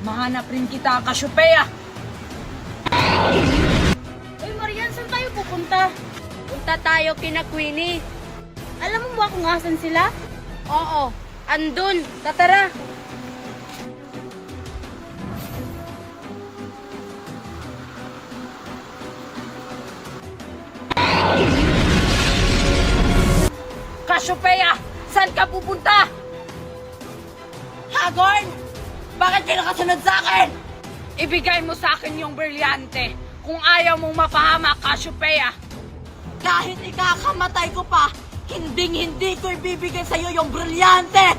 Mahanap rin kita, Cassiopeia. Uy, Marian, saan tayo pupunta? Punta tayo kina Queenie. Alam mo ba kung asan sila? Oo, andun. Tatara. Cassiopeia, saan ka pupunta? Hagorn! Bakit ka nakasunod sa akin? Ibigay mo sa akin yung brilyante kung ayaw mong mapahamak, Cassiopeia. Kahit ikakamatay ko pa, hindi ko ibibigay sa'yo yung brilyante!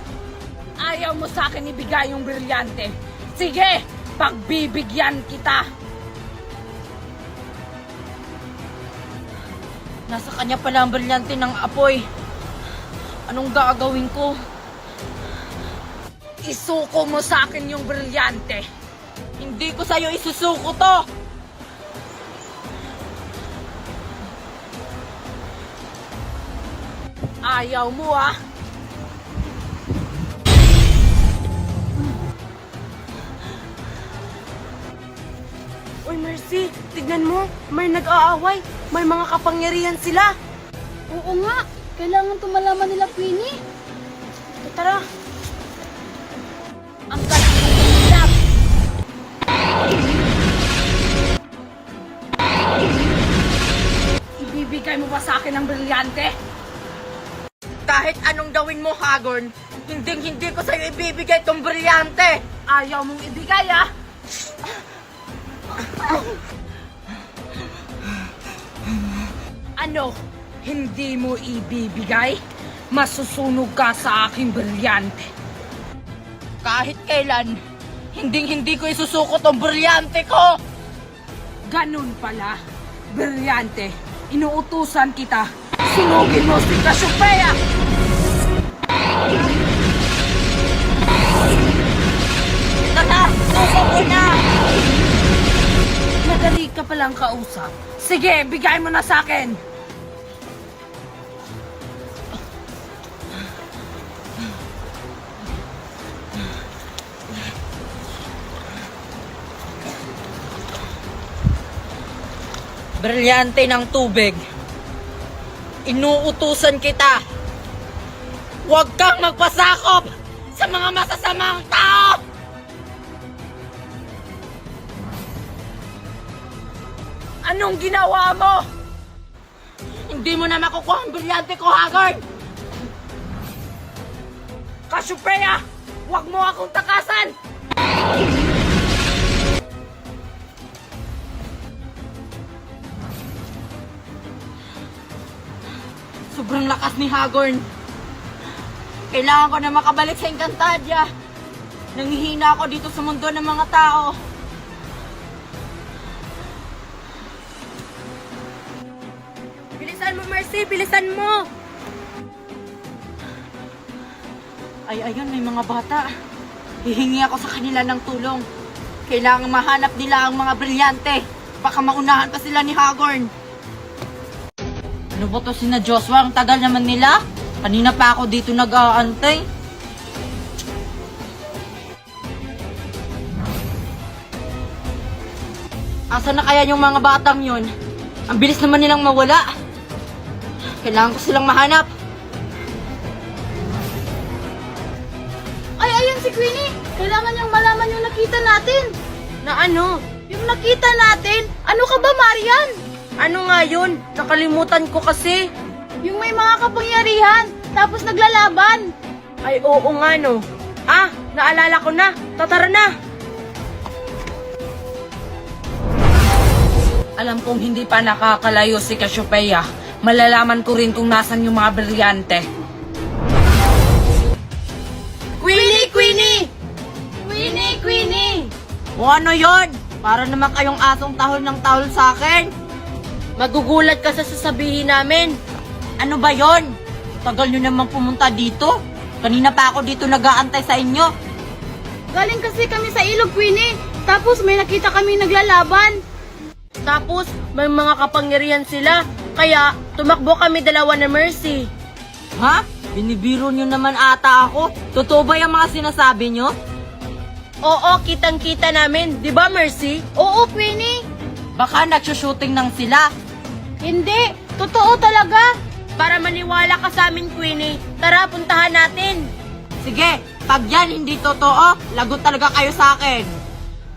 Ayaw mo sa akin ibigay yung brilyante. Sige, pagbibigyan kita. Nasa kanya pala ang brilyante ng apoy. Anong gagawin ko? Isuko mo sa akin yung brilyante. Hindi ko sa'yo isusuko to. Ayaw mo ah. Uy, Mercy, tignan mo. May nag-aaway. May mga kapangyarihan sila. Oo nga. Kailangan tumalaman nila, Queenie. Tara. Ang galing mo kumilap. Ibibigay mo ba sa akin ang brilyante? Kahit anong gawin mo, Hagorn, hindi ko sa'yo ibibigay tong brilyante. Ayaw mong ibigay, ah. Ano? Hindi mo ibibigay? Masusunog ka sa aking brilyante. Kahit kailan, hindi ko isusuko tong brilyante ko. Ganun pala, brilyante. Inuutusan kita. Sunugin mo si Cassiopeia! Tata! Suko ko na! Madali ka palang kausap. Sige, bigay mo na sa akin. Brilyante ng tubig. Inuutusan kita. Huwag kang magpasakop sa mga masasamang tao! Anong ginawa mo? Hindi mo na makukuha ang brilyante ko, Hagorn! Cassiopeia! Huwag mo akong takasan! Sobrang lakas ni Hagorn. Kailangan ko na makabalik sa Encantadia. Nanghihina ako dito sa mundo ng mga tao. Bilisan mo, Mercy. Bilisan mo. Ay, ayun, may mga bata. Hihingi ako sa kanila ng tulong. Kailangan mahanap nila ang mga brilyante. Baka maunahan pa sila ni Hagorn. Ano ba to sina Joshua? Ang tagal naman nila. Kanina pa ako dito nag-aantay. Asa na kaya yung mga batang yun? Ang bilis naman nilang mawala. Kailangan ko silang mahanap. Ay, ayun si Queenie. Kailangan niyang malaman yung nakita natin. Na ano? Yung nakita natin? Ano ka ba, Marian? Ano nga yun? Nakalimutan ko kasi. Yung may mga kapangyarihan, tapos naglalaban. Ay, oo nga no. Ah, naalala ko na. Tara na. Alam kong hindi pa nakakalayo si Cassiopeia. Malalaman ko rin kung nasan yung mga brilyante. Queenie! Queenie! Queenie! Queenie! O ano yon? Para naman kayong asong tahol ng tahol sa akin. Magugulat ka sa sasabihin namin. Ano ba yon? Tagal nyo namang pumunta dito. Kanina pa ako dito nag-aantay sa inyo. Galing kasi kami sa ilog, Queenie. Tapos may nakita kami naglalaban. Tapos may mga kapangyarihan sila. Kaya tumakbo kami dalawa na Mercy. Ha? Binibiro nyo naman ata ako. Totoo ba yung mga sinasabi nyo? Oo, kitang-kita namin. Di ba, Mercy? Oo, Queenie. Baka nagsushooting nang sila. Hindi. Totoo talaga. Para maniwala ka sa amin, Queenie. Tara, puntahan natin. Sige, pag yan hindi totoo, lagot talaga kayo sa akin.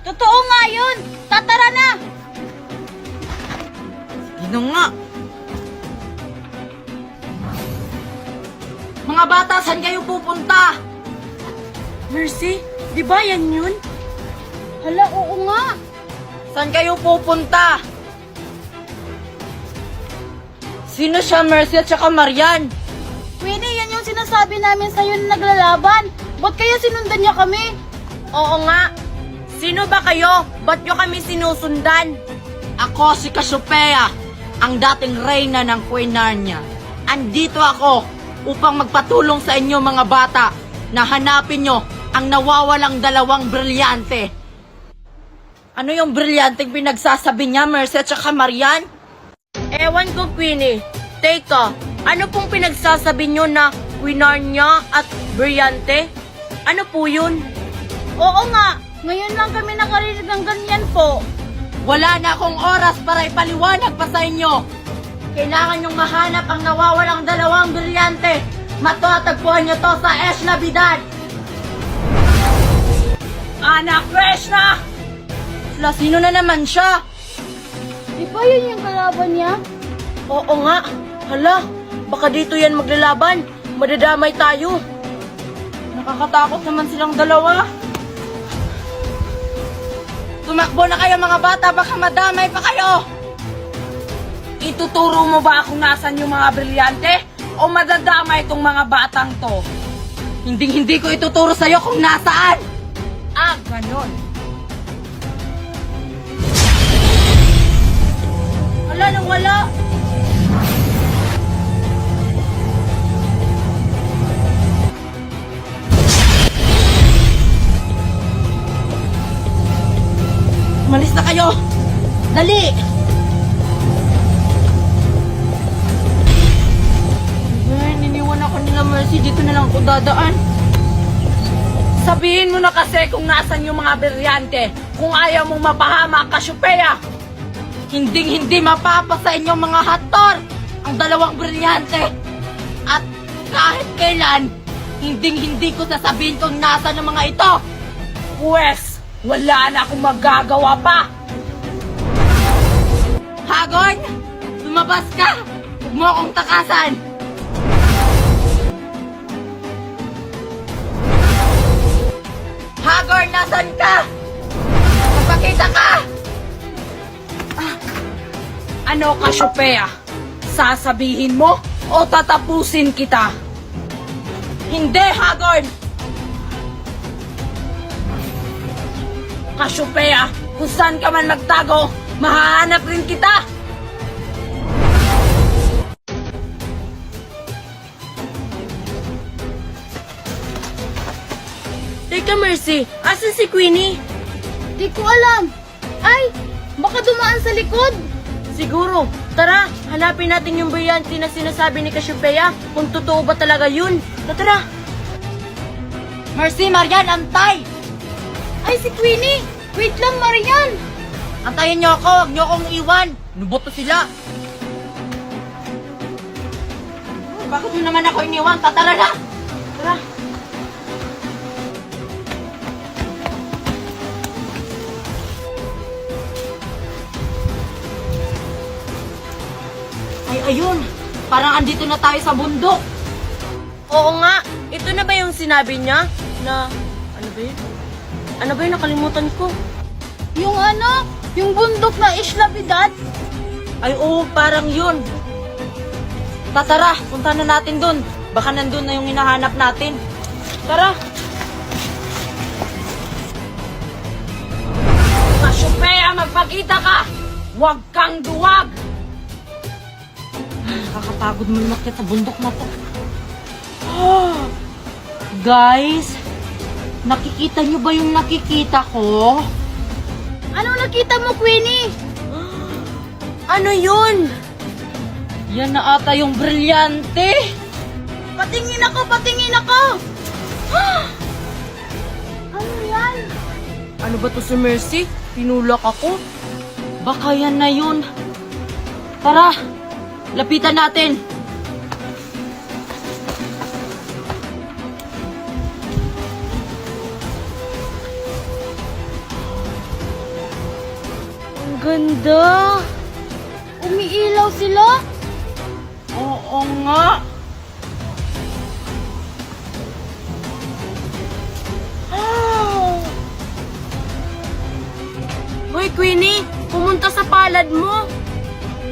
Totoo nga yun. Tatara na. Sige nga. Mga bata, saan kayo pupunta? Mercy, di ba yan yun? Hala, oo nga. Saan kayo pupunta? Sino siya, Mercy at saka Marian? Queenie, yan yung sinasabi namin sa'yo na naglalaban. Ba't kaya sinundan niya kami? Oo nga. Sino ba kayo? Ba't nyo kami sinusundan? Ako si Cassiopeia, ang dating reyna ng Queen Narnia. Andito ako upang magpatulong sa inyo mga bata na hanapin nyo ang nawawalang dalawang brilyante. Ano yung brilyanteng pinagsasabi niya, Mercy at saka Marian? Ewan ko, Queenie. Teka, ano pong pinagsasabi nyo na Queen Narnia at Brillante? Ano po yun? Oo nga, ngayon lang kami nakarinig ng ganyan po. Wala na akong oras para ipaliwanag pa sa inyo. Kailangan nyong mahanap ang nawawalang dalawang brilyante. Matatagpuan nyo to sa Esh Navidad. Anak Krishna! Sino na naman siya? Di ba yun yung kalaban niya? Oo nga. Hala, baka dito yan maglalaban. Madadamay tayo. Nakakatakot naman silang dalawa. Tumakbo na kayo mga bata, baka madamay pa kayo. Ituturo mo ba kung nasan yung mga brilyante? O madadamay itong mga batang to? Hindi ko ituturo sa'yo kung nasaan. Ah, ganon. Wala nang wala. Umalis na kayo. Dali. Niniwan ako nila, Mercy. Dito na lang ako dadaan. Sabihin mo na kasi kung nasan yung mga brilyante. Kung ayaw mong mapahama, Cassiopeia. Hindi mapapa sa inyong mga hator ang dalawang brilyante. At kahit kailan, hindi ko sasabihin kung nasan ang mga ito. Pwes, wala na akong magagawa pa. Hagorn, lumabas ka. Huwag mo akong takasan. Hagorn, nasan ka? Magpakita ka! Ano, Cassiopeia? Sasabihin mo o tatapusin kita? Hindi, Hagorn! Cassiopeia, kung saan ka man magtago, mahahanap rin kita! Teka, Mercy, asan si Queenie? Di ko alam. Ay, baka dumaan sa likod. Siguro. Tara, hanapin natin yung brilyante na sinasabi ni Cassiopeia kung totoo ba talaga yun. Tara. Mercy, Marian, antay! Ay, si Queenie! Wait lang, Marian! Antayin niyo ako, huwag niyo akong iwan. Nuboto sila. Bakit mo naman ako iniwan? Tatara na! Tara. Ay, ayun. Parang andito na tayo sa bundok. Oo nga. Ito na ba yung sinabi niya? Na, ano ba yun? Ano ba yun? Nakalimutan ko. Yung ano? Yung bundok na Isla Navidad? Ay, oo, parang yun. Tara, punta na natin dun. Baka nandun na yung hinahanap natin. Tara. Cassiopeia, magpakita ka! Huwag kang duwag! Nakakapagod mo lumakyat sa bundok na to. Guys, nakikita nyo ba yung nakikita ko? Anong nakita mo, Queenie? Ano yun? Yan na ata yung brilyante. Patingin ako! Patingin ako! Ano yan? Ano ba to si Mercy? Tinulak ako. Baka yan na yun. Tara, lapitan natin. Ang ganda. Umiilaw sila. Oo nga. Hoy, Queenie! Pumunta sa palad mo!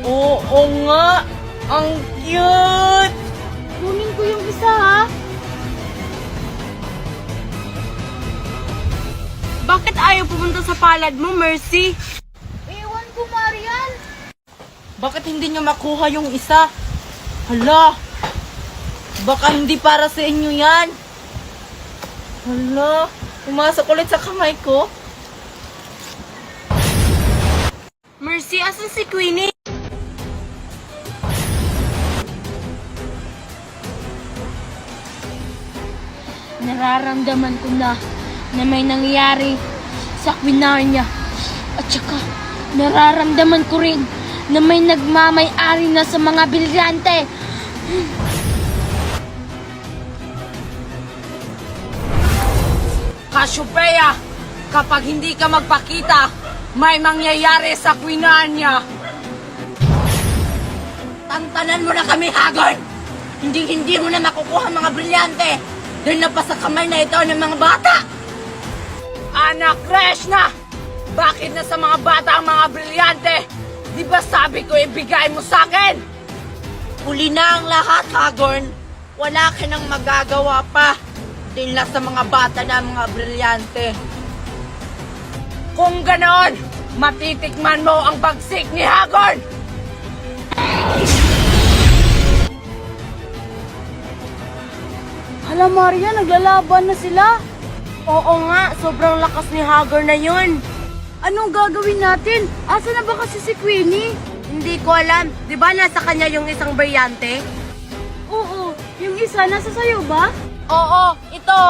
Oo nga! Ang cute! Kunin ko yung isa, ha? Bakit ayaw pumunta sa palad mo, Mercy? Ewan ko, Marian! Bakit hindi niya makuha yung isa? Hala! Baka hindi para sa inyo yan! Hala! Pumasok ulit sa kamay ko. Mercy, asan si Queenie? Nararamdaman ko na may nangyayari sa Quinarnia. At saka, nararamdaman ko rin na may nagmamay-ari na sa mga brilyante. Cassiopeia, kapag hindi ka magpakita, may mangyayari sa Quinarnia. Tantanan mo na kami, Hagrid! Hindi mo na makukuha ang mga brilyante dahil napasa kamay na ito ng mga bata! Anak Krishna! Bakit na sa mga bata ang mga brilyante? Di ba sabi ko ibigay mo sa akin? Huli na ang lahat, Hagrid. Wala ka nang magagawa pa. Dahil sa mga bata na ang mga brilyante. Kung ganoon, matitikman mo ang bagsik ni Hagrid! Hala, Maria, naglalaban na sila. Oo nga, sobrang lakas ni Hagrid na yun. Anong gagawin natin? Asa na ba kasi si Queenie? Hindi ko alam. Di ba nasa kanya yung isang brilyante? Oo, yung isa nasa sayo ba? Oo, ito.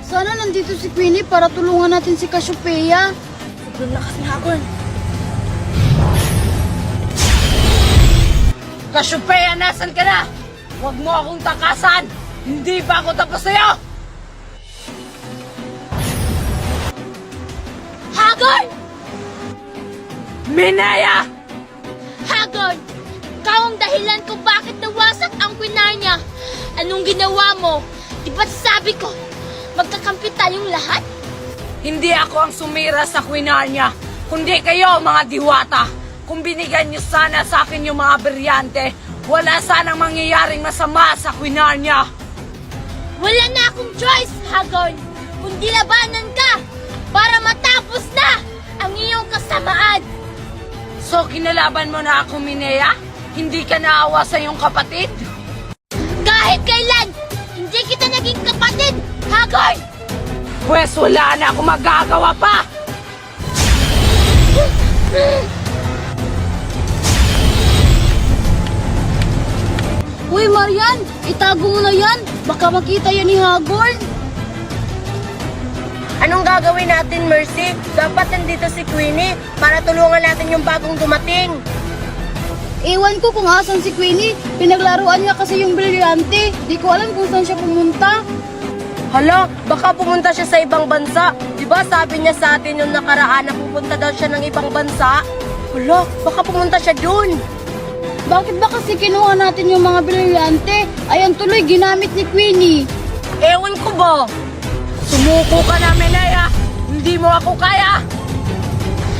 Sana nandito si Queenie para tulungan natin si Cassiopeia. Sobrang lakas ni Hagrid. Cassiopeia, nasan ka na? Huwag mo akong takasan! Hindi pa ako tapos sa'yo! Hagrid! Minaya! Hagrid! Ikaw ang dahilan kung bakit nawasak ang Quinarnia. Anong ginawa mo? Di ba sabi ko, magkakampi tayong lahat? Hindi ako ang sumira sa Quinarnia, kundi kayo, mga diwata. Kung binigyan niyo sana sa akin yung mga brilyante, wala sanang mangyayaring masama sa Quinarnia. Wala na akong choice, Hagrid, kundi labanan ka para matapos na ang iyong kasamaan. So, kinalaban mo na ako, Minea? Hindi ka naawa sa iyong kapatid? Kahit kailan, hindi kita naging kapatid, Hagrid! Pwes wala na ako magagawa pa! Uy, Marian! Itago mo na yan! Baka makita yan ni Hagrid! Anong gagawin natin, Mercy? Dapat nandito si Queenie para tulungan natin yung bagong dumating. Ewan ko kung asan si Queenie. Pinaglaruan niya kasi yung brilyante. Di ko alam kung saan siya pumunta. Hala, baka pumunta siya sa ibang bansa. Di ba sabi niya sa atin yung nakaraan na pupunta daw siya ng ibang bansa? Hala, baka pumunta siya dun. Bakit ba kasi kinuha natin yung mga brilyante? Ayan tuloy, ginamit ni Queenie. Ewan ko ba? Sumuko ka na, Minea! Hindi mo ako kaya!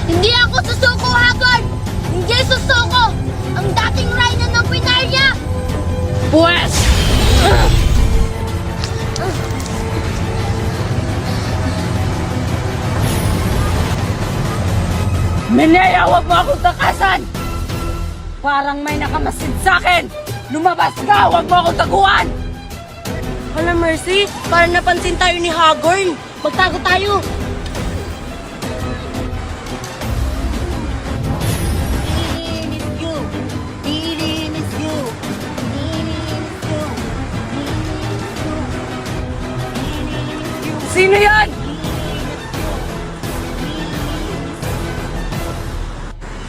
Hindi ako susuko, Hagrid! Hindi susuko! Ang dating Rhino ng Quinarnia! Pwes! Minea, huwag mo akong takasan! Parang may nakamasid sa akin! Lumabas ka! Huwag mo akong taguan! Hala, Mercy, parang napansin tayo ni Hagrid. Magtago tayo. Sino yan?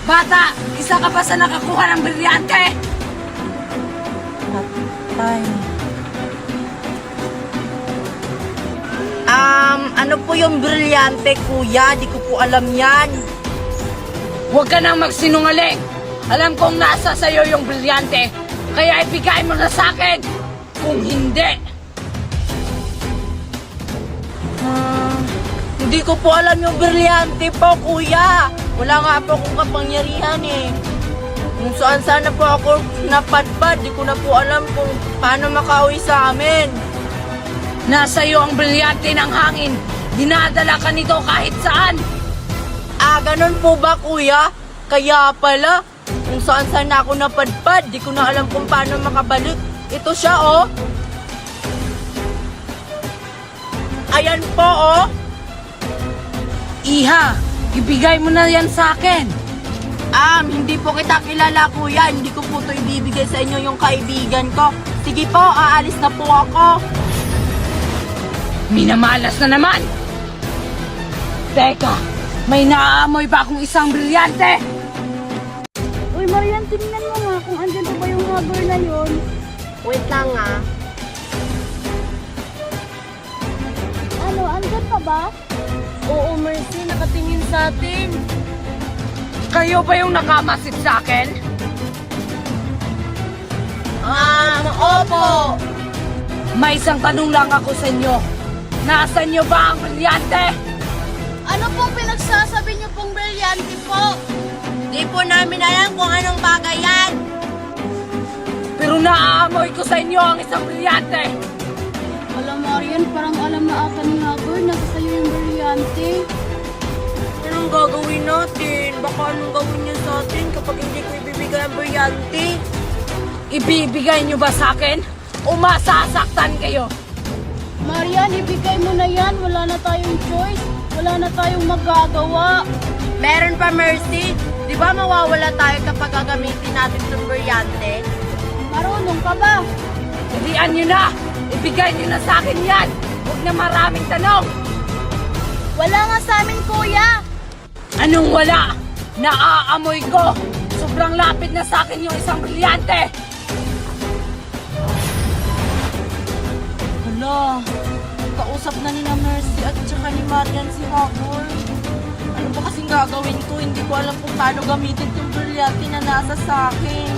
Bata, isa ka pa sa nakakuha ng brilyante. Ano po yung brilyante, kuya? Di ko po alam yan. Huwag ka nang magsinungaling. Alam kong nasa sa'yo yung brilyante. Kaya ibigay mo na sa akin. Kung hindi, Hindi ko po alam yung brilyante po, kuya. Wala nga po akong kapangyarihan eh. Kung saan sana po ako napadpad, di ko na po alam kung paano makauwi sa amin. nasa iyo ang brilyante ng hangin. Dinadala ka nito kahit saan. Ganun po ba, kuya? Kaya pala, kung saan ako napadpad, di ko na alam kung paano makabalik. Ito siya, oh. Ayan po, oh. Iha, ibigay mo na yan sa akin. Hindi po kita kilala, kuya. Hindi ko po ito ibibigay sa inyo yung kaibigan ko. Sige po, aalis na po ako. Minamalas na naman. Teka, may naaamoy ba akong isang brilyante? Uy, Marian, tingnan mo nga kung andyan pa ba yung hugger na yon. Wait lang, ah. Ano, andyan pa ba? Oo, Mercy. Nakatingin sa atin. Kayo ba yung nakamasid sa akin? Opo. May isang tanong lang ako sa inyo. Nasaan niyo ba ang brilyante? Ano pong pinagsasabi niyo pong brilyante po? Di po namin alam kung anong bagay yan. Pero naaamoy ko sa inyo ang isang brilyante. Wala, Marian, parang alam na ata ni Hagor na sa sayo yung brilyante. Anong gagawin natin? Baka anong gawin niya sa atin kapag hindi ko ibibigay ang brilyante? Ibibigay niyo ba sa akin? O masasaktan kayo? Marian, ibigay mo na yan. Wala na tayong choice. Wala na tayong magagawa. Meron pa, Mercy. Di ba mawawala tayo kapag gagamitin natin itong brilyante? Marunong ka ba? Ilian niyo na! Ibigay niyo na sa akin yan! Huwag na maraming tanong! Wala nga sa amin, kuya. Anong wala? Naaamoy ko! Sobrang lapit na sa akin yung isang brilyante! Hala, kausap na ni na Mercy at saka ni Marian si Hagor. Ano ba kasing gagawin ko? Hindi ko alam kung paano gamitin itong brilyante na nasa sa akin.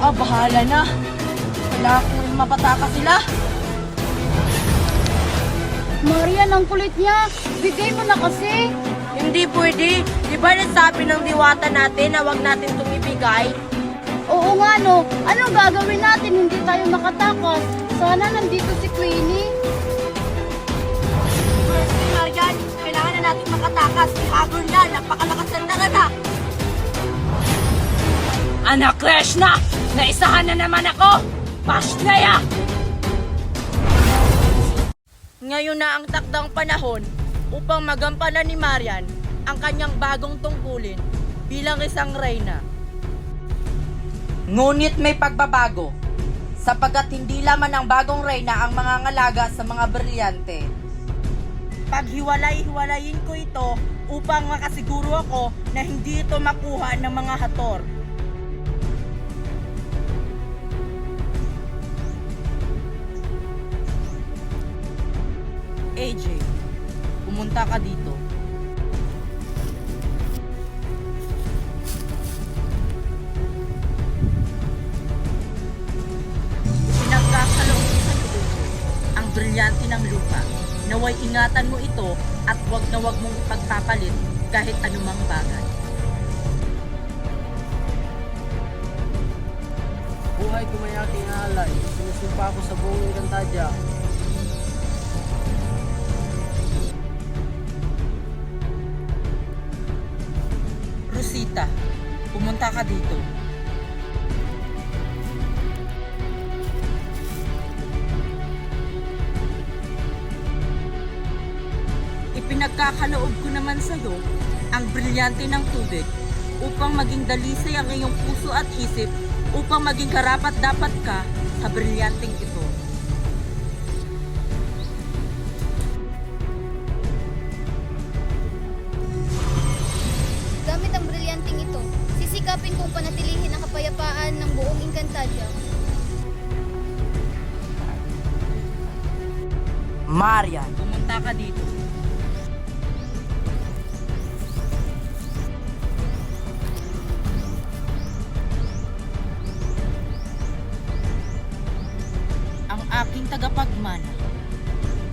Bahala na. Wala kung mapataka sila. Marian, ang kulit niya. Bigay mo na kasi. Hindi pwede. Di ba nasabi ng diwata natin na wag natin itong ibigay? Oo nga, no. Anong gagawin natin? Hindi tayo makatakas. Sana nandito si Queenie. Mercy, Marian, kailangan na natin makatakas. Si Hagor na, napakalakas ng talaga. Anak Krishna! Naisahan na naman ako! Pashlaya! Ngayon na ang takdang panahon upang magampanan ni Marian ang kanyang bagong tungkulin bilang isang reyna. Ngunit may pagbabago, sapagkat hindi lamang ng bagong reyna ang mga ngalaga sa mga brilyante. Paghiwalay-hiwalayin ko ito upang makasiguro ako na hindi ito makuha ng mga hator. AJ, pumunta ka dito. Pinagkakaloob ko sa iyo, ang brilyante ng lupa. Naway ingatan mo ito at wag na wag mong ipagpapalit kahit anumang bagay. Buhay ko may aking alay. Sinusumpa ako sa buong Encantadia. Rosita, pumunta ka dito. Ipinagkakaloob ko naman sa iyo ang brilyante ng tubig upang maging dalisay ang iyong puso at isip upang maging karapat-dapat ka sa brilyanteng ito. yayapi kong panatilihin ang kapayapaan ng buong Encantadia. Marian, pumunta ka dito. Ang aking tagapagmana,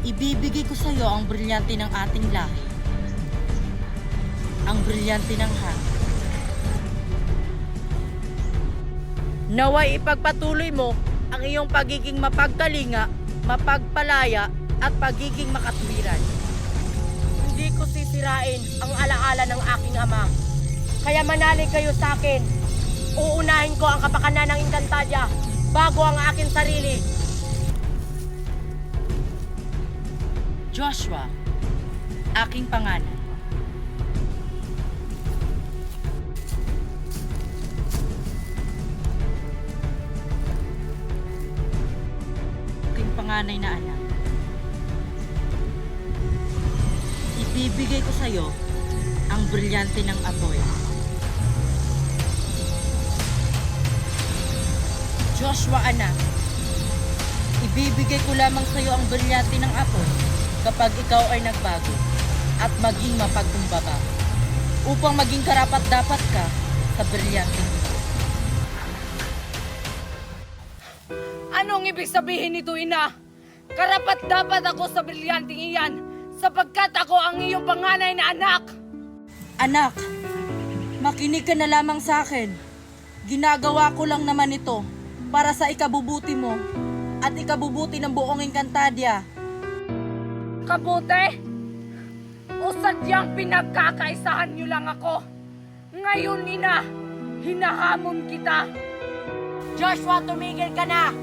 ibibigay ko sa iyo ang brilyante ng ating lahi. Ang brilyante ng hangin. Naway ipagpatuloy mo ang iyong pagiging mapagkalinga, mapagpalaya, at pagiging makatwiran. Hindi ko sisirain ang alaala ng aking ama. Kaya manalig kayo sa akin. Uunahin ko ang kapakanan ng Encantadia bago ang aking sarili. Joshua, aking pangalan. Aking panganay na anak. Ibibigay ko sa iyo ang brilyante ng apoy. Joshua, anak. Ibibigay ko lamang sa iyo ang brilyante ng apoy kapag ikaw ay nagbago at maging mapagkumbaba upang maging karapat-dapat ka sa brilyanteng ito. Anong ibig sabihin nito, ina? Karapat-dapat ako sa brilyanteng iyan sapagkat ako ang iyong panganay na anak. Anak, makinig ka na lamang sa akin. Ginagawa ko lang naman ito para sa ikabubuti mo at ikabubuti ng buong Encantadia. Kabuti? O sadyang pinagkakaisahan niyo lang ako? Ngayon, ina, hinahamon kita. Joshua, tumigil ka na!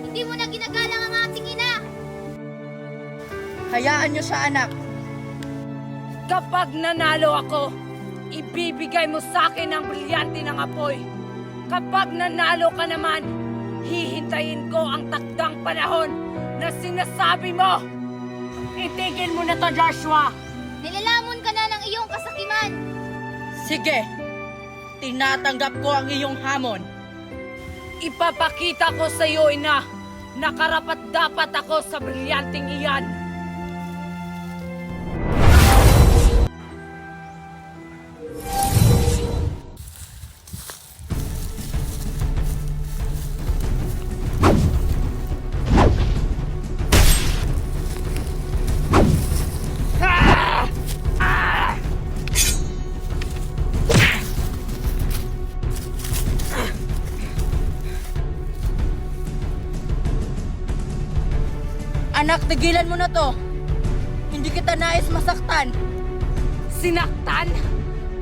Hindi mo na ginagalang ang ating ina! Hayaan niyo siya, anak. Kapag nanalo ako, ibibigay mo sa akin ang brilyante ng apoy. Kapag nanalo ka naman, hihintayin ko ang takdang panahon na sinasabi mo. Itigil mo na to, Joshua! Nilalamon ka na ng iyong kasakiman! Sige, tinatanggap ko ang iyong hamon. Ipapakita ko sa iyo, ina, na karapat-dapat ako sa brilyanteng iyan. Anak, tigilan mo na to. Hindi kita nais masaktan. Sinaktan?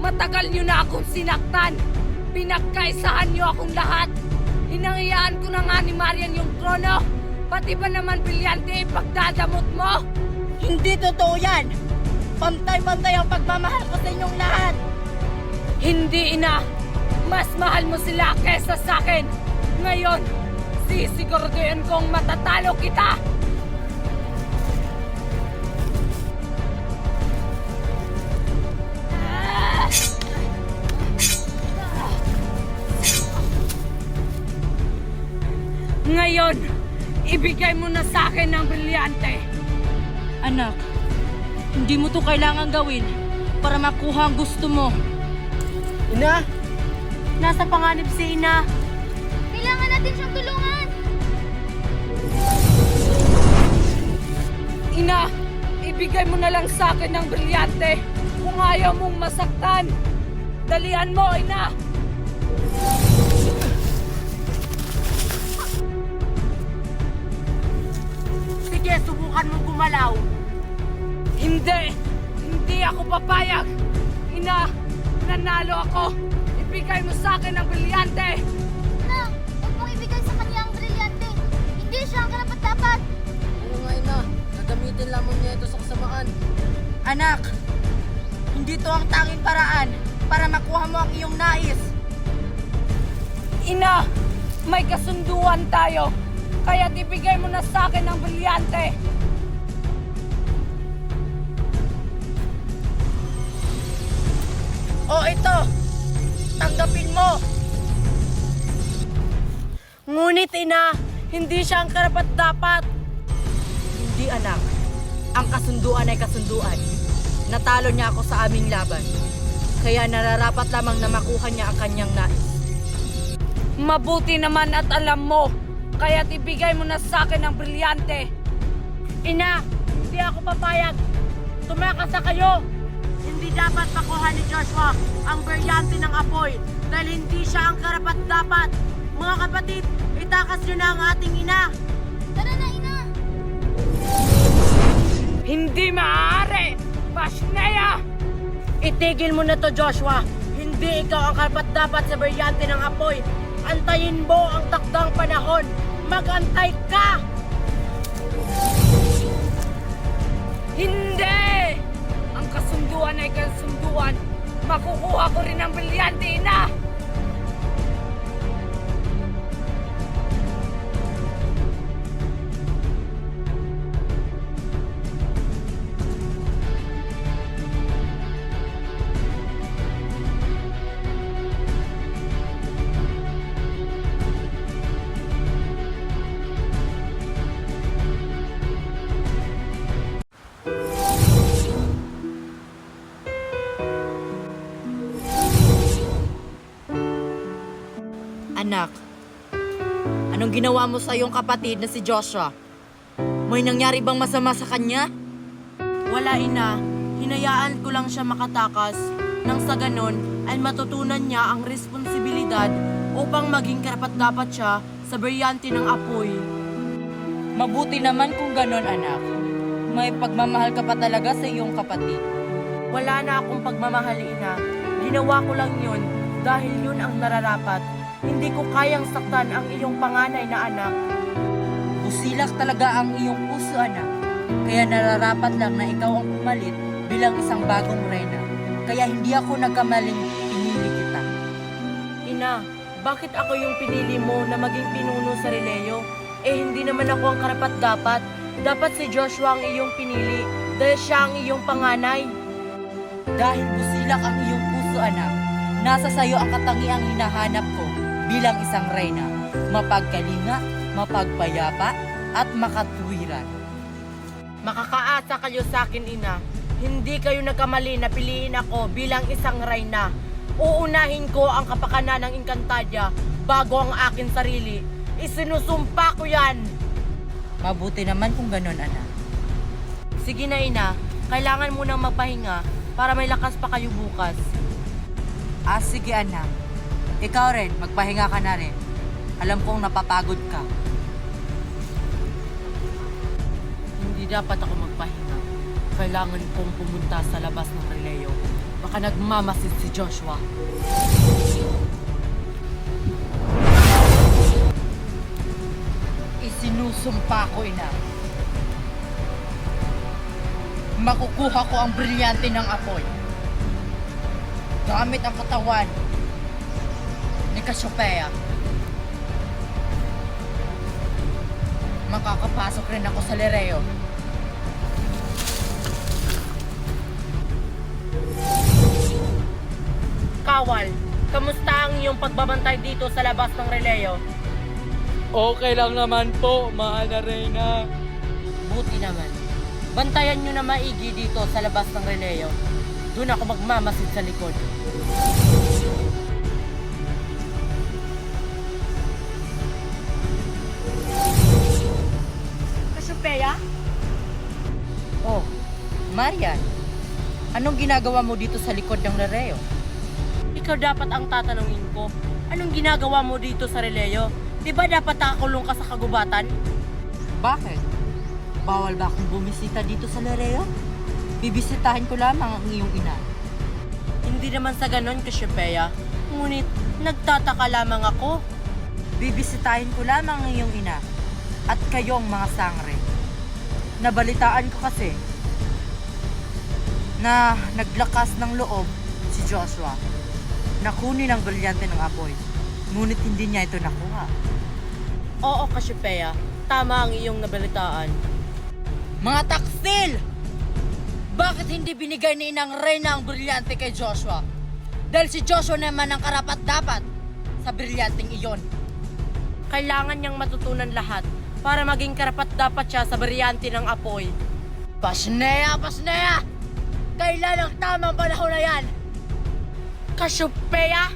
Matagal niyo na akong sinaktan. Pinagkaisahan niyo akong lahat. Hinangiyaan ko na nga ni Marian yung trono. Pati ba naman brilyante ipagdadamot mo? Hindi totoo yan. Pantay-pantay ang pagmamahal ko sa inyong lahat. Hindi, ina. Mas mahal mo sila kesa sa akin. Ngayon, sisiguraduhin kong matatalo kita. Ngayon, ibigay mo na sa akin ang brilyante. Anak, hindi mo to kailangan gawin para makuha ang gusto mo. Ina! Nasa panganib si Ina. Kailangan natin siyang tulungan! Ina, ibigay mo na lang sa akin ang brilyante kung ayaw mong masaktan. Dalian mo, ina! Sige, subukan mo gumalaw. Hindi! Hindi ako papayag! Ina, nanalo ako! Ibigay mo sa akin ang brilyante! Na, huwag mong ibigay sa kanya ang brilyante. Hindi siya ang karapat-dapat. Oo nga, ina. Gagamitin lamang niya ito sa kasamaan. Anak, hindi to ang tanging paraan para makuha mo ang iyong nais. Ina, may kasunduan tayo. Kaya't ibigay mo na sa akin ang brilyante. O ito, tanggapin mo. Ngunit ina, hindi siya ang karapat-dapat. Hindi anak, ang kasunduan ay kasunduan. Natalo niya ako sa aming laban. Kaya nararapat lamang na makuha niya ang kanyang nais. Mabuti naman at alam mo, kaya't ibigay mo na sa akin ang brilyante. Ina, hindi ako papayag. Tumakas na kayo. Hindi dapat makuha ni Joshua ang brilyante ng apoy dahil hindi siya ang karapat-dapat. Mga kapatid, itakas nyo na ang ating ina. Tara na, ina! Hindi maaari! Pasneya! Itigil mo na to, Joshua. Hindi ikaw ang karapat-dapat sa brilyante ng apoy. Antayin mo ang takdang panahon. Mag-antay ka! Hindi! Ang kasunduan ay kasunduan. Makukuha ko rin ang brilyante, ina! Anak, anong ginawa mo sa iyong kapatid na si Joshua? May nangyari bang masama sa kanya? Wala, ina. Hinayaan ko lang siya makatakas. Nang sa ganon ay matutunan niya ang responsibilidad upang maging karapat-dapat siya sa brilyante ng apoy. Mabuti naman kung ganon, anak. May pagmamahal ka pa talaga sa iyong kapatid. Wala na akong pagmamahal, ina. Ginawa ko lang yun dahil yun ang nararapat. Hindi ko kayang saktan ang iyong panganay na anak. Busilak talaga ang iyong puso, anak. Kaya nararapat lang na ikaw ang pumalit bilang isang bagong reyna. Kaya hindi ako nagkamaling pinili kita. Ina, bakit ako yung pinili mo na maging pinuno sa Releo? Eh hindi naman ako ang karapat-dapat. Dapat si Joshua ang iyong pinili dahil siya ang iyong panganay. Dahil busilak ang iyong puso, anak, nasa sayo ang katangiang hinahanap ko bilang isang reyna. Mapagkalinga, mapagpayapa, at makatuwiran. Makakaasa kayo sa akin, ina. Hindi kayo nagkamali na piliin ako bilang isang reyna. Uunahin ko ang kapakanan ng Encantadia bago ang akin sarili. Isinusumpa ko yan. Mabuti naman kung ganon, anak. Sige na, ina. Kailangan mo nang magpahinga para may lakas pa kayo bukas. Sige, anak. Ikaw rin, magpahinga ka na rin. Alam kong napapagod ka. Hindi dapat ako magpahinga. Kailangan kong pumunta sa labas ng Releo. Baka nagmamasid si Joshua. Isinusumpa ko, ina. Makukuha ko ang brilyante ng apoy. Gamit ang katawan ni Cassiopeia. Makakapasok rin ako sa Lereo. Kawal, kamusta ang iyong pagbabantay dito sa labas ng Releo? Okay lang naman po, mahal na Reyna. Buti naman. Bantayan nyo na maigi dito sa labas ng Releo. Doon ako magmamasid sa likod. Cassiopeia? Oh, Marian. Anong ginagawa mo dito sa likod ng Lereo? Ikaw dapat ang tatanungin ko. Anong ginagawa mo dito sa Releo? Di ba dapat nakakulong ka sa kagubatan? Bakit? Bawal ba akong bumisita dito sa Lereo? Bibisitahin ko lamang ang iyong ina. Hindi naman sa ganon, Cassiopeia. Ngunit, nagtataka lamang ako. Bibisitahin ko lamang ang iyong ina at kayong mga sangre. Nabalitaan ko kasi na naglakas ng loob si Joshua na kunin ang brilyante ng apoy. Ngunit hindi niya ito nakuha. Oo, Cassiopeia. Tama ang iyong nabalitaan. Mga taksil! Bakit hindi binigay ni Inang Reyna ang brilyante kay Joshua? Dahil si Joshua naman ang karapat-dapat sa brilyanteng iyon. Kailangan niyang matutunan lahat para maging karapat-dapat siya sa baryante ng apoy. Pasnea! Kailan ang tamang panahon na yan? Cassiopeia?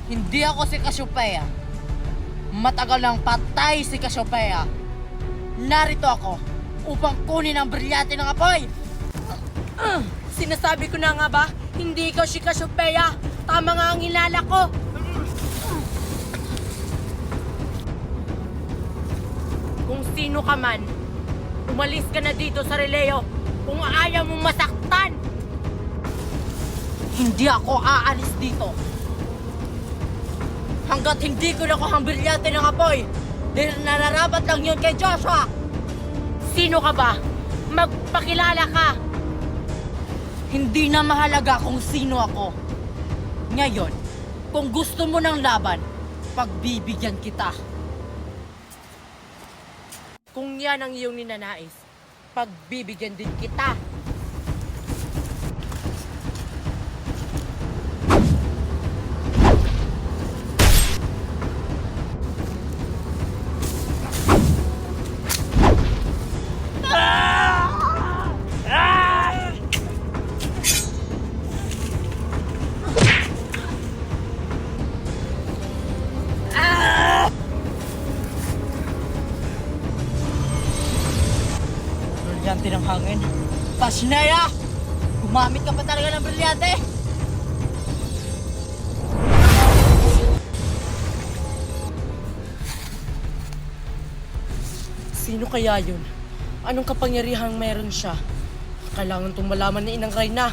Hindi ako si Cassiopeia. Matagal nang patay si Cassiopeia. Narito ako upang kunin ang brilyante ng apoy. Sinasabi ko na nga ba, hindi ikaw si Cassiopeia. Tama nga ang hinala ko. Kung sino ka man, umalis ka na dito sa Releo kung ayaw mong masaktan. Hindi ako aalis dito. Hanggat hindi ko nakuha ang brilyante ng apoy, dahil nararapat lang yun kay Joshua. Sino ka ba? Magpakilala ka. Hindi na mahalaga kung sino ako. Ngayon, kung gusto mo ng laban, pagbibigyan kita. Kung yan ang iyong ninanais, pagbibigyan din kita. Brilyante ng hangin. Pasnea! Gumamit ka pa talaga ng brilyante! Sino kaya yun? Anong kapangyarihang meron siya? Kailangan itong malaman ni Inang Reyna.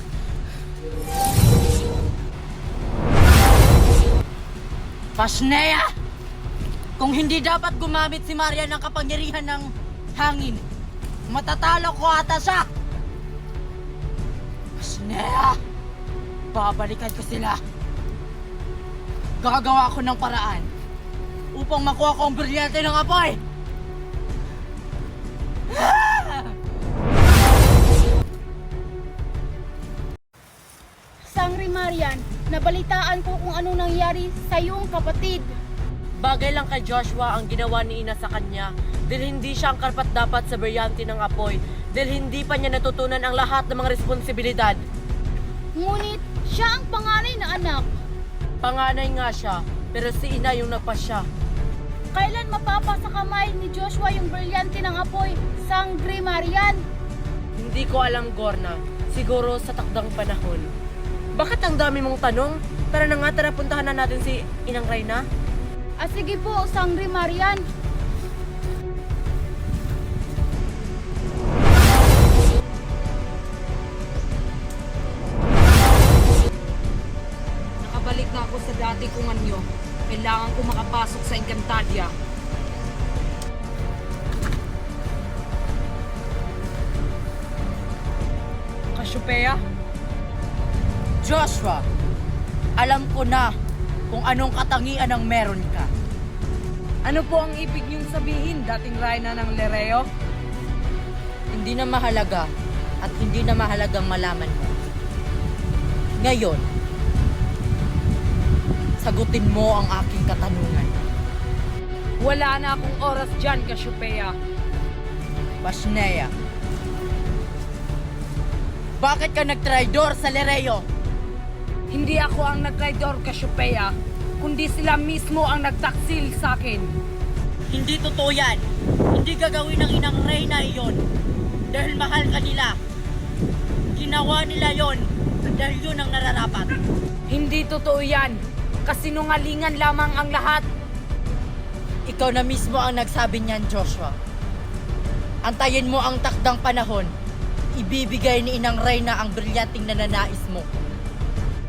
Pasnea! Kung hindi dapat gumamit si Maria ng kapangyarihan ng hangin, matatalo ko ata siya! Pasnea! Babalikan ko sila. Gagawa ko ng paraan upang makuha ko ang brilyante ng apoy! Sangre Marian, nabalitaan ko kung anong nangyari sa iyong kapatid. Bagay lang kay Joshua ang ginawa ni Ina sa kanya dahil hindi siya ang karapat-dapat sa baryante ng apoy dahil hindi pa niya natutunan ang lahat ng mga responsibilidad. Ngunit siya ang panganay na anak. Panganay nga siya, pero si Ina yung nagpasya. Kailan mapapa sa kamay ni Joshua yung brilyante ng apoy, Sangre Marian? Hindi ko alam, Gorna. Siguro sa takdang panahon. Bakit ang dami mong tanong? Tara na nga, tara puntahan na natin si Inang Reyna. Sige po, Sangre Marian. Nakabalik na ako sa dati kong anyo. Kailangan ko makapasok sa Encantadia. Cassiopeia? Joshua, alam ko na kung anong katangian ang meron ka. Ano po ang ibig niyong sabihin, dating Reyna ng Lereo? Hindi na mahalaga at hindi na mahalagang malaman mo. Ngayon, sagutin mo ang aking katanungan. Wala na akong oras dyan, Cassiopeia. Pasnea, bakit ka nagtraidor sa Lereo? Hindi ako ang nagtraidor, Cassiopeia, kundi sila mismo ang nagtaksil sa akin. Hindi totoo yan. Hindi gagawin ng Inang Reyna iyon. Dahil mahal ka nila. Ginawa nila yon dahil yun ang nararapat. Hindi totoo yan. Kasinungalingan lamang ang lahat. Ikaw na mismo ang nagsabi niyan, Joshua. Antayin mo ang takdang panahon. Ibibigay ni Inang Reyna ang brilyanting nananais mo.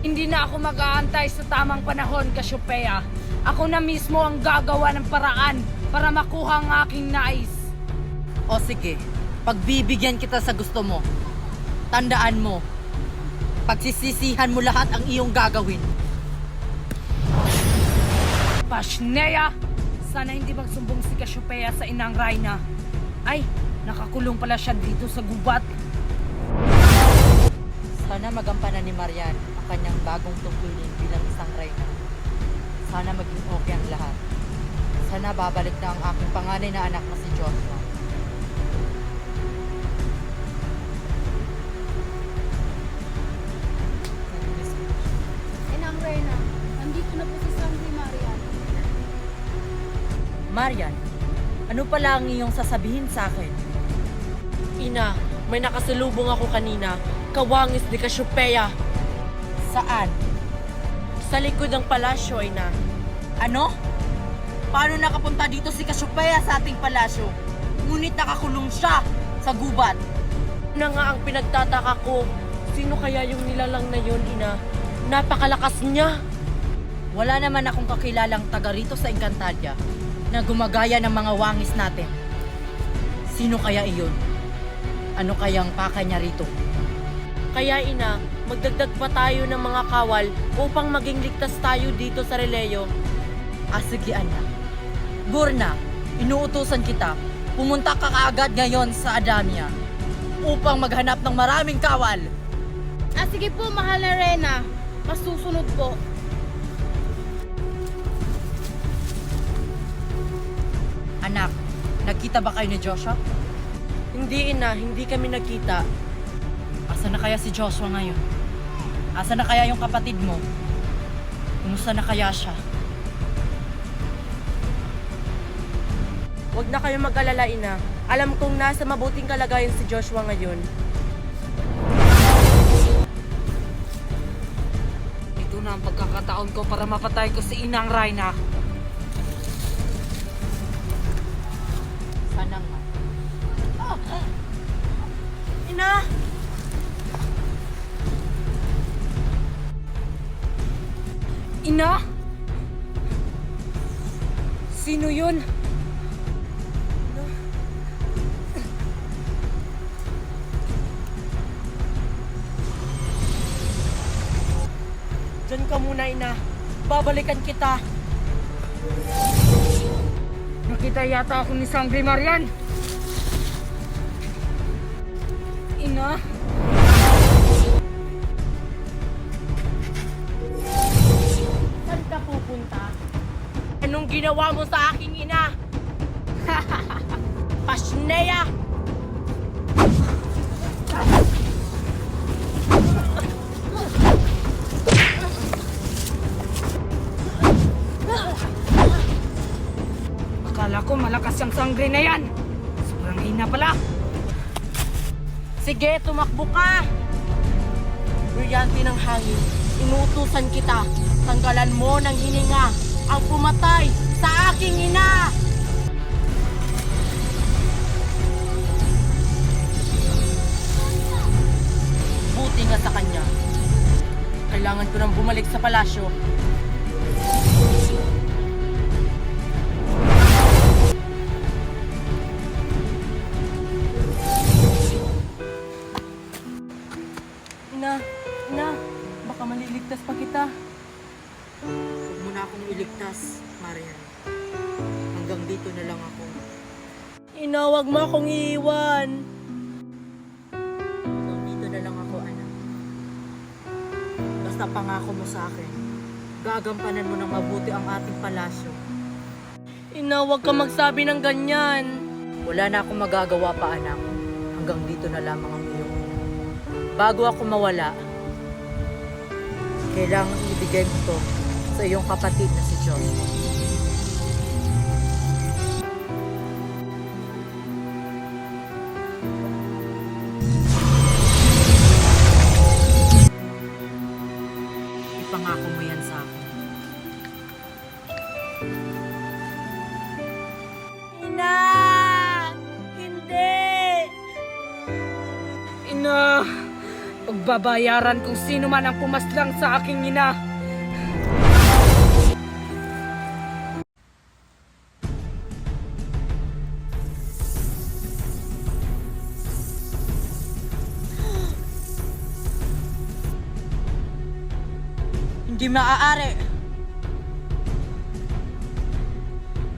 Hindi na ako mag-aantay sa tamang panahon, Cassiopeia. Ako na mismo ang gagawa ng paraan para makuha ang aking nais. O sige, pagbibigyan kita sa gusto mo. Tandaan mo, pagsisisihan mo lahat ang iyong gagawin. Pasnea! Sana hindi magsumbong si Cassiopeia sa Inang Reyna. Ay, nakakulong pala siya dito sa gubat. Sana magampanan ni Marian ang kanyang bagong tungkulin bilang isang reyna. Sana maging okay ang lahat. Sana babalik na ang aking panganay na anak na si Joshua. Inang Reyna, nandito na po si Sangre Marian. Marian, ano pala ang iyong sasabihin sa akin? Ina, may nakasalubong ako kanina. Kawangis ni Cassiopeia. Saan? Sa likod ng palasyo, ina. Ano? Paano nakapunta dito si Cassiopeia sa ating palasyo? Ngunit nakakulong siya sa gubat. Na nga ang pinagtataka ko. Sino kaya yung nilalang na yun, ina? Napakalakas niya. Wala naman akong kakilalang taga rito sa Encantadia na gumagaya ng mga wangis natin. Sino kaya iyon? Ano kayang pakay niya rito? Kaya ina, magdagdag pa tayo ng mga kawal upang maging ligtas tayo dito sa Releo. Sige anak. Burna, inuutusan kita. Pumunta ka kaagad ngayon sa Adamia upang maghanap ng maraming kawal. Sige po, mahal na Reyna. Masusunod po. Anak, nagkita ba kayo ni Joshua? Hindi ina, hindi kami nagkita. Asa na kaya si Joshua ngayon? Asa na kaya yung kapatid mo? Kumusta na kaya siya? Huwag na kayo mag-alala, ina. Alam kong nasa mabuting kalagayan si Joshua ngayon. Ito na ang pagkakataon ko para mapatay ko si Inang Reyna. Sana nga. Ina! Ina? Sino yun? Diyan ka muna, ina. Babalikan kita. Nakita yata ako ni Sangre Marian. Ina? Saan ka pupunta? Anong ginawa mo sa aking ina? Pasneya! Akala ko malakas yung sangre na yan. Sobrang hina pala. Sige, tumakbo ka! Brilyante ng hangin, inuutusan kita. Tanggalan mo ng hininga ang pumatay sa aking ina! Buti nga sa kanya. Kailangan ko nang bumalik sa palasyo. Ina, baka maliligtas pa kita. Huwag mo na akong iligtas, Marian. Hanggang dito na lang ako. Ina, wag mo akong iiwan. Hanggang dito na lang ako, anak. Basta pangako mo sa akin, gagampanan mo ng mabuti ang ating palasyo. Ina, wag ka magsabi ng ganyan. Wala na akong magagawa pa, anak. Hanggang dito na lamang ang iyong ina. Bago ako mawala, kailangan ibigay mo to sa iyong kapatid na si Joshua. Ipangako mo yan sa akin. Ina! Hindi! Ina! Pagbabayaran kung sino man ang pumaslang sa aking ina. Hindi maaari.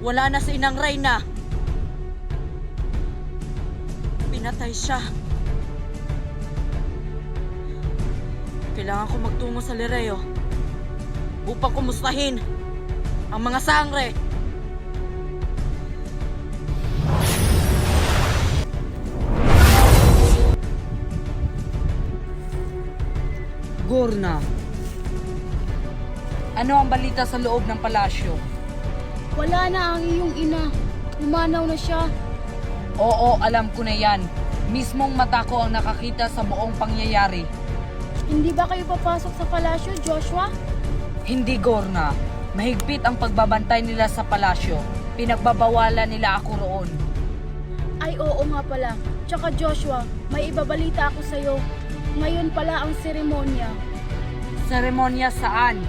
Wala na si Inang Reyna. Pinatay siya. Kailangan ko magtungo sa Lireo upang kumustahin ang mga sangre. Gorna, ano ang balita sa loob ng palasyo? Wala na ang iyong ina. Umanaw na siya. Oo, alam ko na yan. Mismong mata ko ang nakakita sa buong pangyayari. Hindi ba kayo papasok sa palasyo, Joshua? Hindi, Gorna. Mahigpit ang pagbabantay nila sa palasyo. Pinagbabawalan nila ako roon. Ay oo nga pala. Tsaka Joshua, may ibabalita ako sa'yo. Ngayon pala ang seremonya. Seremonya saan?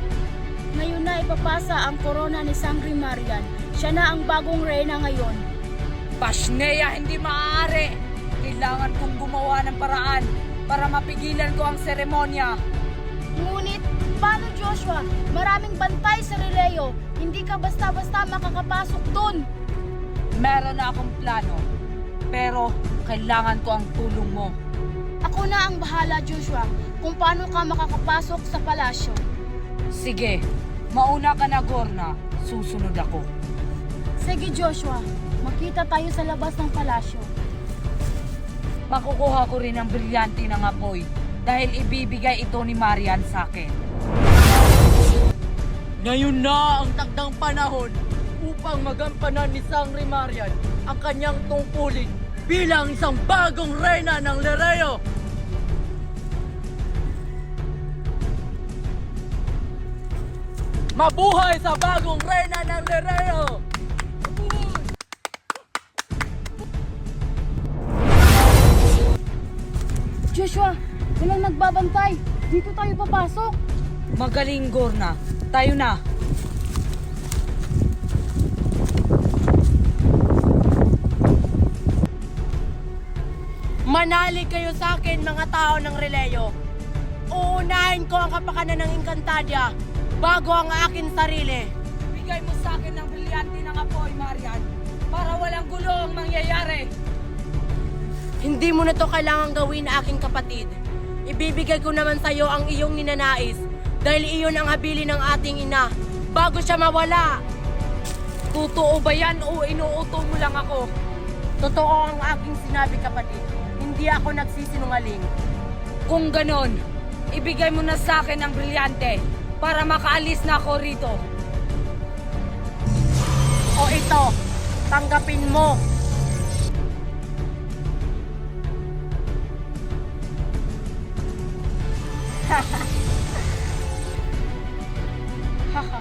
Ngayon na ipapasa ang korona ni Sangre Marian. Siya na ang bagong reyna ngayon. Pashnea, hindi maaari. Kailangan kong gumawa ng paraan para mapigilan ko ang seremonya. Ngunit, paano Joshua? Maraming bantay sa releo. Hindi ka basta-basta makakapasok dun. Meron na akong plano. Pero kailangan ko ang tulong mo. Ako na ang bahala, Joshua, kung paano ka makakapasok sa palasyo. Sige, mauna ka na, Gorna. Susunod ako. Sige Joshua, makita tayo sa labas ng palasyo. Makukuha ko rin ang brilyante ng apoy dahil ibibigay ito ni Marian sa akin. Ngayon na ang takdang panahon upang magampanan ni Sangre Marian ang kanyang tungkulin bilang isang bagong reyna ng Lereo. Mabuhay sa bagong reyna ng Lereo! Joshua, walang nagbabantay. Dito tayo papasok. Magaling, Gorna. Tayo na. Manalig kayo sa akin, mga tao ng Releo. Uunahin ko ang kapakanan ng Encantadia bago ang akin sarili. Bigay mo sa akin ng brilyante ng apoy, Marian, para walang gulo ang mangyayari. Hindi mo na to kailangang gawin, aking kapatid. Ibibigay ko naman sa iyo ang iyong ninanais dahil iyon ang habili ng ating ina bago siya mawala. Totoo ba yan o inuuto mo lang ako? Totoo ang aking sinabi, kapatid. Hindi ako nagsisinungaling. Kung ganon, ibigay mo na sa akin ang brilyante para makaalis na ako rito. O ito, tanggapin mo. Haha,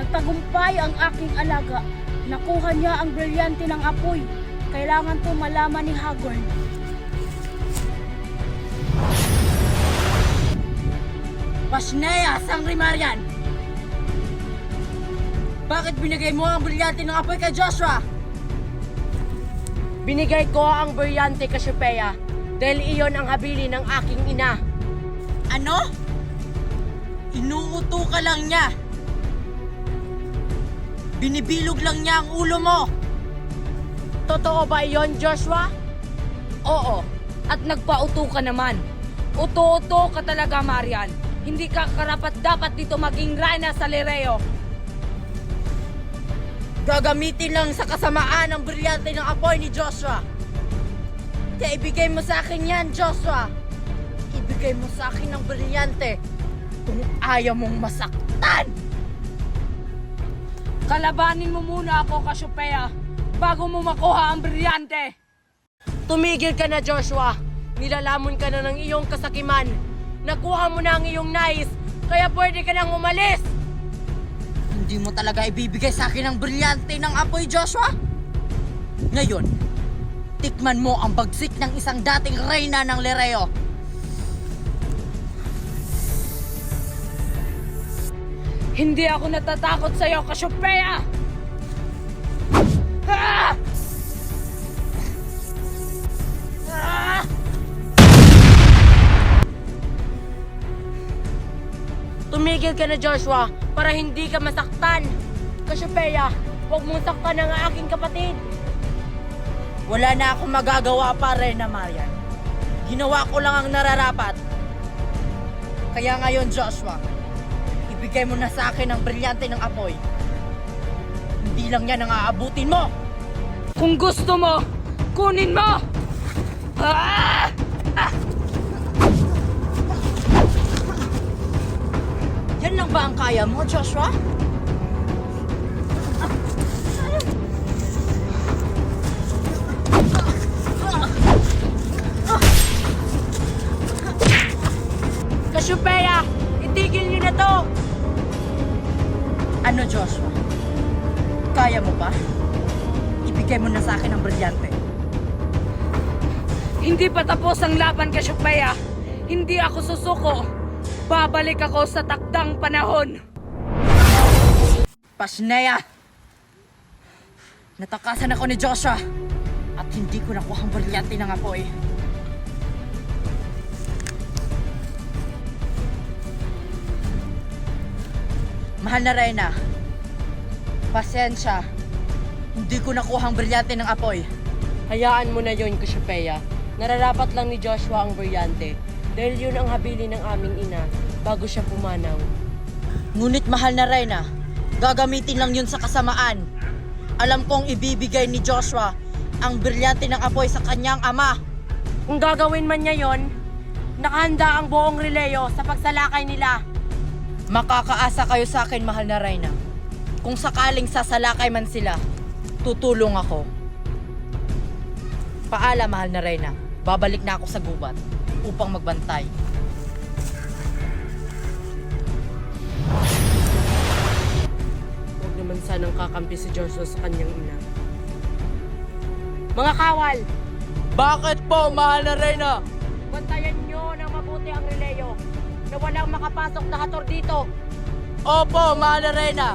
nagtagumpay ang aking alaga. Nakuha niya ang brilyante ng apoy. Kailangan to malaman ni Hagorn. Pashnea, Sangre Marian! Bakit binigay mo ang brilyante ng apoy kay Joshua? Binigay ko ang brilyante kay Cassiopeia dahil iyon ang habili ng aking ina. Ano? Inuuto ka lang niya. Binibilog lang niya ang ulo mo. Totoo ba iyon, Joshua? Oo, at nagpauto ka naman. Uto-uto ka talaga, Marian. Hindi ka karapat-dapat dito maging reyna sa Lereo. Gagamitin lang sa kasamaan ang brilyante ng apoy ni Joshua. Kaya ibigay mo sa akin yan, Joshua. Ibigay mo sa akin ang brilyante kung ayaw mong masaktan. Kalabanin mo muna ako, Cassiopeia, bago mo makuha ang brilyante. Tumigil ka na, Joshua. Nilalamon ka na ng iyong kasakiman. Nakuha mo na ang iyong nais, kaya pwede ka nang umalis. Hindi mo talaga ibibigay sa akin ang brilyante ng apoy, Joshua? Ngayon, tikman mo ang bagsik ng isang dating reyna ng Lereo. Hindi ako natatakot sa'yo, Cassiopeia! Ah! Ah! Tumigil ka na, Joshua, para hindi ka masaktan. Cassiopeia, huwag mong saktan ang aking kapatid. Wala na akong magagawa pa, Reyna Marian. Ginawa ko lang ang nararapat. Kaya ngayon, Joshua, ibigay mo na sa akin ang brilyante ng apoy. Hindi lang yan ang aabutin mo. Kung gusto mo, kunin mo! Ah! Ah! ba ang kaya mo, Joshua? Cassiopeia, itigil niyo na to! Ano, Joshua? Kaya mo ba? Ibigay mo na sa akin ang brilyante. Hindi pa tapos ang laban, Cassiopeia. Hindi ako susuko. Babalik ako sa takdang panahon. Pasnea! Natakasan ako ni Joshua at hindi ko nakuha ang brilyante ng apoy. Mahal na Reyna, pasensya. Hindi ko nakuha ang brilyante ng apoy. Hayaan mo na yon, Cassiopeia. Nararapat lang ni Joshua ang brilyante dahil yun ang habili ng aming ina bago siya pumanaw. Ngunit mahal na Reyna, gagamitin lang yun sa kasamaan. Alam kong ibibigay ni Joshua ang brilyante ng apoy sa kanyang ama. Kung gagawin man niya yon, nakahanda ang buong Releo sa pagsalakay nila. Makakaasa kayo sa akin, mahal na Reyna. Kung sakaling sasalakay man sila, tutulong ako. Paalam, mahal na Reyna. Babalik na ako sa gubat upang magbantay. Huwag naman sanang kakampi si Joshua sa kanyang ina. Mga kawal, Bakit po, mahal na Reyna? bantayan nyo ng mabuti ang Releo na walang makapasok na hator dito. Opo, mahal na Reyna.